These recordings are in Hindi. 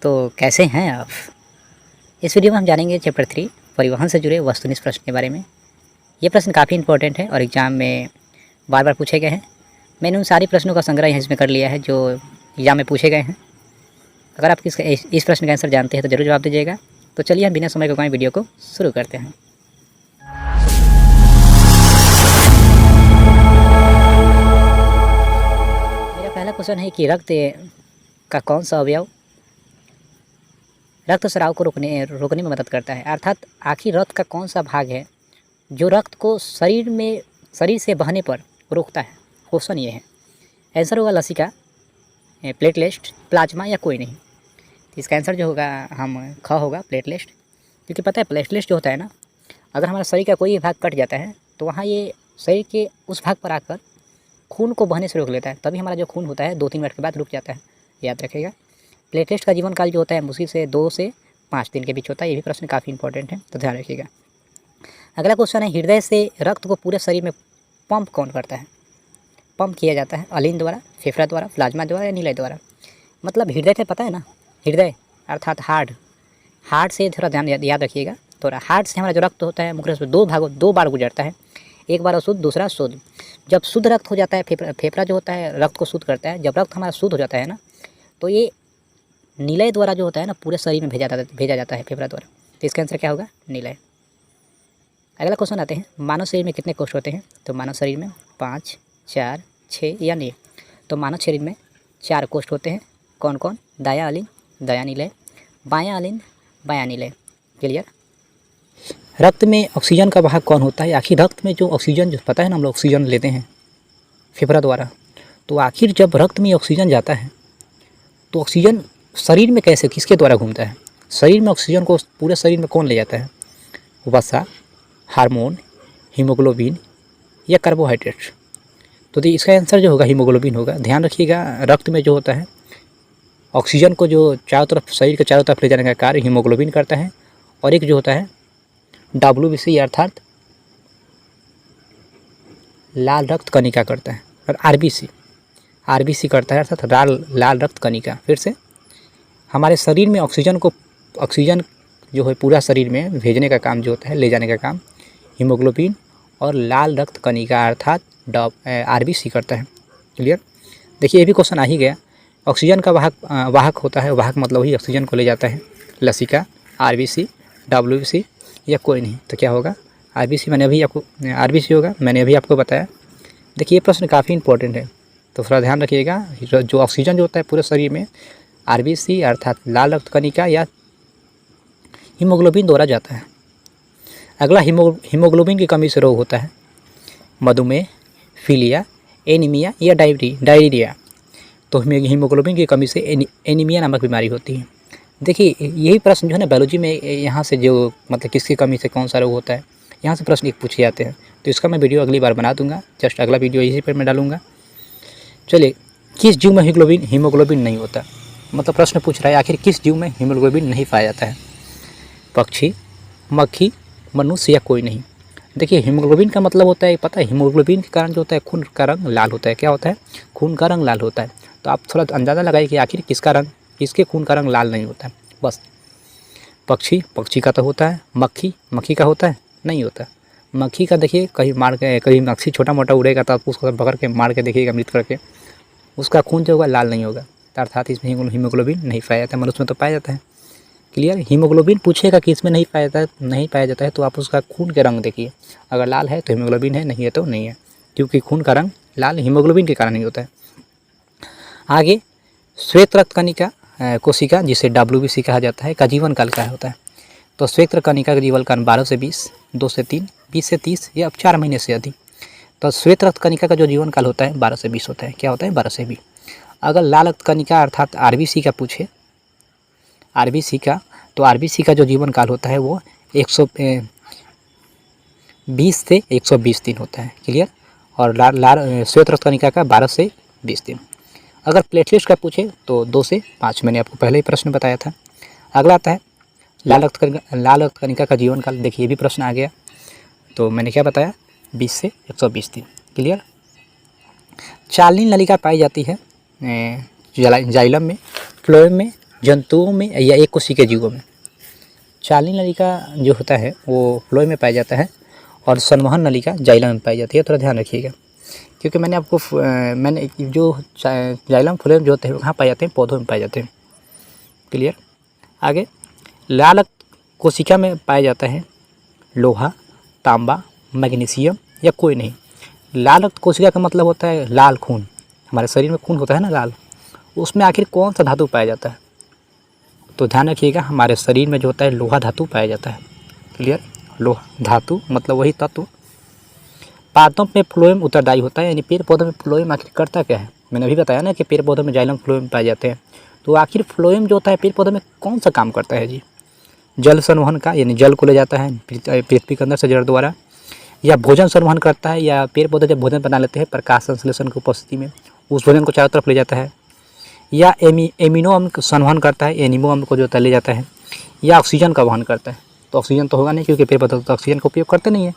तो कैसे हैं आप। इस वीडियो में हम जानेंगे चैप्टर 3 परिवहन से जुड़े वस्तुनिष्ठ प्रश्न के बारे में। ये प्रश्न काफ़ी इंपॉर्टेंट है और एग्ज़ाम में बार बार पूछे गए हैं। मैंने उन सारे प्रश्नों का संग्रह यहाँ इसमें कर लिया है जो एग्ज़ाम में पूछे गए हैं। अगर आप इस प्रश्न का आंसर जानते हैं तो ज़रूर जवाब दीजिएगा। तो चलिए हम बिना समय गंवाए वीडियो को शुरू करते हैं। मेरा पहला क्वेश्चन है कि रक्त का कौन सा अवयव रक्त स्राव को रोकने में मदद करता है। अर्थात आखिर रक्त का कौन सा भाग है जो रक्त को शरीर से बहने पर रोकता है। क्वेश्चन ये है। आंसर होगा लसिका, प्लेटलेट, प्लाज्मा या कोई नहीं। तो इसका आंसर जो होगा ख होगा प्लेटलेट। क्योंकि पता है प्लेटलेट जो होता है ना, अगर हमारा शरीर का कोई भाग कट जाता है तो वहाँ ये शरीर के उस भाग पर आकर खून को बहने से रोक लेता है। तभी हमारा जो खून होता है 2-3 मिनट के बाद रुक जाता है। याद रखिएगा। प्लेटलेट का जीवन काल जो होता है मुश्किल से 2 से 5 दिन के बीच होता है। ये भी प्रश्न काफ़ी इंपॉर्टेंट है, तो ध्यान रखिएगा। अगला क्वेश्चन है हृदय से रक्त को पूरे शरीर में पंप कौन करता है। पंप किया जाता है अलिंद द्वारा, फेफड़ा द्वारा, प्लाज्मा द्वारा या नीलय द्वारा। मतलब हृदय से पता है ना, हृदय अर्थात हार्ट से थोड़ा ध्यान याद रखिएगा। तो हार्ट से हमारा जो रक्त होता है मुख्य रूप से 2 बार गुजरता है। एक बार अशुद्ध, दूसरा शुद्ध। जब शुद्ध रक्त हो जाता है, फेफड़ा जो होता है रक्त को शुद्ध करता है। जब रक्त हमारा शुद्ध हो जाता है ना, तो ये नीलय द्वारा जो होता है ना पूरे शरीर में भेजा जाता है फेफड़ा द्वारा। तो इसका आंसर क्या होगा? नीलय। अगला क्वेश्चन आते हैं, मानव शरीर में कितने कोष्ठ होते हैं। तो मानव शरीर में 5, 4, 6 या 9। तो मानव शरीर में 4 कोष्ठ होते हैं। कौन कौन? दायां अलिंद, दायां नीलय, बायां अलिंद, बायां नीलय। क्लियर। रक्त में ऑक्सीजन का भाग कौन होता है। आखिर रक्त में जो ऑक्सीजन जो पता है ना, हम लोग ऑक्सीजन लेते हैं फेफड़ा द्वारा। तो आखिर जब रक्त में ऑक्सीजन जाता है तो ऑक्सीजन शरीर में कैसे, किसके द्वारा घूमता है। शरीर में ऑक्सीजन को पूरे शरीर में कौन ले जाता है। वसा, हार्मोन, हीमोग्लोबिन या कार्बोहाइड्रेट। तो इसका आंसर जो होगा हीमोग्लोबिन होगा। ध्यान रखिएगा, रक्त में जो होता है ऑक्सीजन को जो चारों तरफ, शरीर के चारों तरफ ले जाने का कार्य हीमोग्लोबिन करता है। और एक जो होता है WBC अर्थात लाल रक्त कणिका करता है। और RBC करता है अर्थात लाल रक्त कणिका। फिर से हमारे शरीर में ऑक्सीजन जो है पूरा शरीर में भेजने का काम जो होता है, ले जाने का काम हीमोग्लोबिन और लाल रक्त कणिका अर्थात RBC करता है। क्लियर। देखिए ये भी क्वेश्चन आ ही गया। ऑक्सीजन का वाहक होता है, वाहक मतलब ही ऑक्सीजन को ले जाता है। लसिका, RBC, WBC या कोई नहीं। तो क्या होगा? RBC होगा, मैंने अभी आपको बताया। देखिए ये प्रश्न काफ़ी इंपॉर्टेंट है, तो थोड़ा ध्यान रखिएगा। जो ऑक्सीजन जो होता है पूरे शरीर में RBC अर्थात लाल रक्त कणिका या हीमोग्लोबिन द्वारा जाता है। अगला हीमोग्लोबिन की कमी से रोग होता है। मधुमेह, फीलिया, एनीमिया या डायरिया। तो हीमोग्लोबिन की कमी से एनीमिया नामक बीमारी होती है। देखिए यही प्रश्न जो है ना बायोलॉजी में, यहाँ से जो मतलब किसकी कमी से कौन सा रोग होता है, यहाँ से प्रश्न पूछे जाते हैं। तो इसका मैं वीडियो अगली बार बना दूंगा। जस्ट अगला वीडियो इसी पर मैं डालूंगा। चलिए, किस जीव में हीमोग्लोबिन नहीं होता। मतलब प्रश्न पूछ रहा है आखिर किस जीव में हीमोग्लोबिन नहीं पाया जाता है। पक्षी, मक्खी, मनुष्य या कोई नहीं। देखिए हीमोग्लोबिन का मतलब होता है, पता है हीमोग्लोबिन के कारण जो होता है खून का रंग लाल होता है। क्या होता है? खून का रंग लाल होता है। तो आप थोड़ा अंदाज़ा लगाइए कि आखिर किसके खून का रंग लाल नहीं होता है। बस पक्षी का तो होता है। मक्खी का होता है? नहीं होता। मक्खी का देखिए कहीं मक्खी छोटा मोटा उड़ेगा तो आप उसको पकड़ के मार के देखिएगा मृत करके, उसका खून जो होगा लाल नहीं होगा। अर्थात इसमें हीमोग्लोबिन नहीं पाया जाता है। मनुष्य में तो पाया जाता है। क्लियर। हीमोग्लोबिन पूछेगा कि इसमें नहीं पाया जाता है तो आप उसका खून के रंग देखिए। अगर लाल है तो हीमोग्लोबिन है, नहीं है तो नहीं है। क्योंकि खून का रंग लाल हीमोग्लोबिन के कारण नहीं होता है। आगे श्वेत रक्त कणिका कोशिका जिसे WBC कहा जाता है का जीवन काल क्या होता है। तो श्वेत रक्त कणिका का जीवन काल 12 से 20, 2 से 3, 20 से 30 या 4 महीने से अधिक। तो श्वेत रक्त कणिका का जो जीवन काल होता है 12 से 20 होता है। क्या होता है? 12 से 20। अगर लाल रक्त कणिका अर्थात RBC का पूछे, तो RBC का जो जीवन काल होता है वो 120 से 120 दिन होता है। क्लियर। और श्वेत रक्त कणिका का 12 से 20 दिन। अगर प्लेटलेट्स का पूछे तो 2 से 5। मैंने आपको पहले ही प्रश्न बताया था। अगला आता है लाल रक्त कणिका का जीवन काल। देखिए ये भी प्रश्न आ गया। तो मैंने क्या बताया? 20 से 120 दिन। क्लियर। चालनी नलिका पाई जाती है जाइलम में, फ्लोएम में, जंतुओं में या एक कोशिकीय जीवों में। चालनी नलिका जो होता है वो फ्लोएम में पाया जाता है और संवहन नलिका जाइलम में पाई जाती है। थोड़ा ध्यान रखिएगा, क्योंकि मैंने जो जाइलम फ्लोएम जो होते हैं कहाँ पाए जाते हैं, पौधों में पाए जाते हैं। क्लियर। आगे लाल कोशिका में पाया जाता है लोहा, तांबा, मैग्नीशियम या कोई नहीं। लाल रक्त कोशिका का मतलब होता है लाल खून। हमारे शरीर में खून होता है ना लाल, उसमें आखिर कौन सा धातु पाया जाता है? तो ध्यान रखिएगा, हमारे शरीर में जो होता है लोहा धातु पाया जाता है। क्लियर। लोहा धातु मतलब वही तत्व। पादप में फ्लोएम उत्तरदायी होता है, यानी पेड़ पौधों में फ्लोएम आखिर करता क्या है? मैंने अभी बताया ना कि पेड़ पौधों में जाइलम फ्लोएम पाए जाते हैं। तो आखिर फ्लोएम जो होता है पेड़ पौधों में कौन सा काम करता है जी? जल संवहन का, यानी जल को ले जाता है पृथ्वी के अंदर से जड़ द्वारा, या भोजन संवहन करता है, या पेड़ पौधे जब भोजन बना लेते हैं प्रकाश संश्लेषण की उपस्थिति में उस भोजन को चारों तरफ ले जाता है, या एमिनो अम्ल संवहन करता है, एनिमो अम्ल को जो होता है ले जाता है, या ऑक्सीजन का वहन करता है। तो ऑक्सीजन तो होगा नहीं, क्योंकि पेड़ पौधे तो ऑक्सीजन का उपयोग करते नहीं है।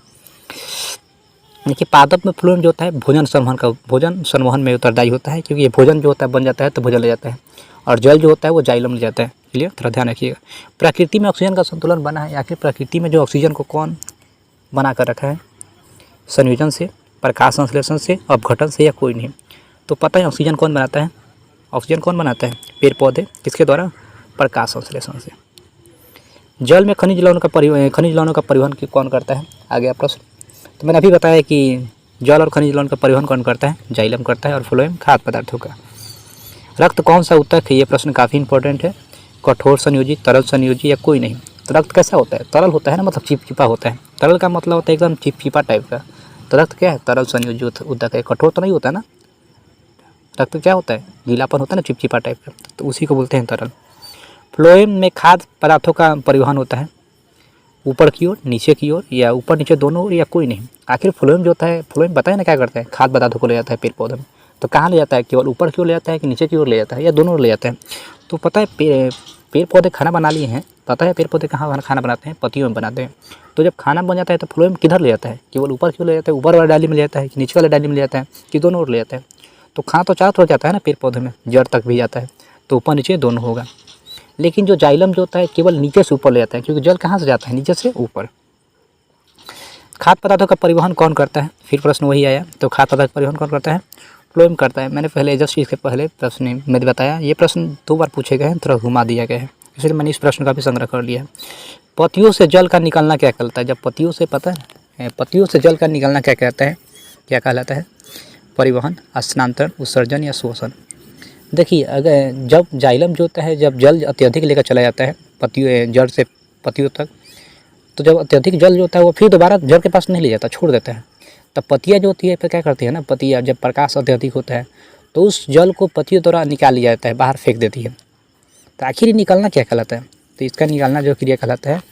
देखिए पादप में फ्लोएम जो होता है भोजन संवहन में उत्तरदायी होता है, क्योंकि ये भोजन जो होता है बन जाता है तो भोजन ले जाता है, और जल जो होता है वो जाइलम ले जाता है। क्लियर। थोड़ा ध्यान रखिएगा। प्रकृति में ऑक्सीजन का संतुलन बना है, आखिर प्रकृति में जो ऑक्सीजन को कौन बना कर रखा है? संयोजन से, प्रकाश संश्लेषण से, अपघटन से, या कोई नहीं। तो पता है ऑक्सीजन कौन बनाता है? ऑक्सीजन कौन बनाता है? पेड़ पौधे। किसके द्वारा? प्रकाश संश्लेषण से। जल में खनिज लवणों का परिवहन कौन करता है? आ गया प्रश्न। तो मैंने अभी बताया कि जल और खनिज लवण का परिवहन कौन करता है? जाइलम करता है, और फ्लोएम खाद्य पदार्थों का। रक्त कौन सा ऊतक है? ये प्रश्न काफ़ी इंपॉर्टेंट है। कठोर संयोजी, तरल संयोजी, या कोई नहीं। तो रक्त कैसा होता है? तरल होता है ना, मतलब चिपचिपा होता है। तरल का मतलब होता है एकदम चिपचिपा टाइप का। तो रक्त क्या है? तरल संयोजी ऊतक है। कठोर तो नहीं होता ना, रक्त क्या होता है? गीलापन होता है ना, चिपचिपा टाइप का, तो उसी को बोलते हैं तरल। फ्लोएम में खाद्य पदार्थों का परिवहन होता है ऊपर की ओर, नीचे की ओर, या ऊपर नीचे दोनों ओर, या कोई नहीं। आखिर फ्लोएम जो होता है, फ्लोएम बताए ना क्या करता है? खाद्य पदार्थों को ले जाता है पेड़ पौधे में। तो कहाँ ले जाता है? केवल ऊपर की ओर ले जाता है कि नीचे की ओर ले जाता है, या दोनों ओर ले जाता है? तो पता है पेड़ पौधे खाना बना लिए हैं। पता है पेड़ पौधे कहाँ खाना बनाते हैं? पत्तियों में बनाते हैं। तो जब खाना बन जाता है तो फ्लोएम किधर ले जाता है? केवल ऊपर की ओर ले जाता है, ऊपर वाली डाली में ले जाता है, कि नीचे वाली डाली में ले जाता है, कि दोनों ओर ले जाता है? तो खाना तो चारों तरफ जाता है ना पेड़ पौधे में, जड़ तक भी जाता है, तो ऊपर नीचे दोनों होगा। लेकिन जो जाइलम जो होता है केवल नीचे से ऊपर ले जाता है, क्योंकि जल कहाँ से जाता है? नीचे से ऊपर। खाद्य पदार्थों का परिवहन कौन करता है? फिर प्रश्न वही आया। तो खाद्य पदार्थ का परिवहन कौन करता है? फ्लोएम करता है। मैंने पहले जस्ट इसके पहले प्रश्न में बताया, ये प्रश्न 2 बार पूछे गए हैं, थोड़ा घुमा दिया गया है, इसलिए मैंने इस प्रश्न का भी संग्रह कर लिया है। पत्तियों से जल का निकलना क्या कहलाता है? जब पत्तियों से, पता है पत्तियों से जल का निकलना क्या कहलाता है? क्या कहलाता है? परिवहन, स्थानांतरण, उत्सर्जन, या शोषण। देखिए अगर जब जाइलम जो होता है, जब जल अत्यधिक लेकर चला जाता है जड़ से पत्तियों तक, तो जब अत्यधिक जल जो होता है वो फिर दोबारा जड़ के पास नहीं ले जाता, छोड़ देता है। तब पत्तियाँ जो होती है फिर क्या करती है ना, पत्तियाँ जब प्रकाश अत्यधिक होता है तो उस जल को पत्तियों द्वारा निकाल लिया जाता है, बाहर फेंक देती है। तो आखिर निकालना क्या कहलाता है? तो इसका निकालना जो क्रिया कहलाता है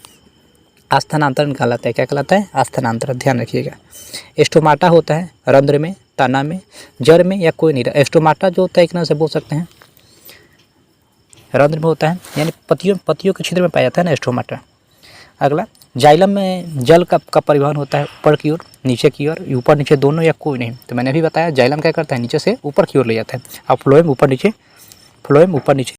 स्थानांतरण कहलाता है। क्या कहलाता है? स्थानांतरण। ध्यान रखिएगा। एस्टोमाटा होता है रंध्र में, तना में, जड़ में, या कोई नहीं। एस्टोमाटा जो होता है एक तरह से बोल सकते हैं रंध्र में होता है, यानी पत्तियों के क्षेत्र में पाया जाता है ना एस्टोमाटा। अगला जाइलम में जल का परिवहन होता है ऊपर की ओर, नीचे की ओर, ऊपर नीचे दोनों, या कोई नहीं। तो मैंने अभी बताया जाइलम क्या करता है? नीचे से ऊपर की ओर ले जाता है, और फ्लोएम ऊपर नीचे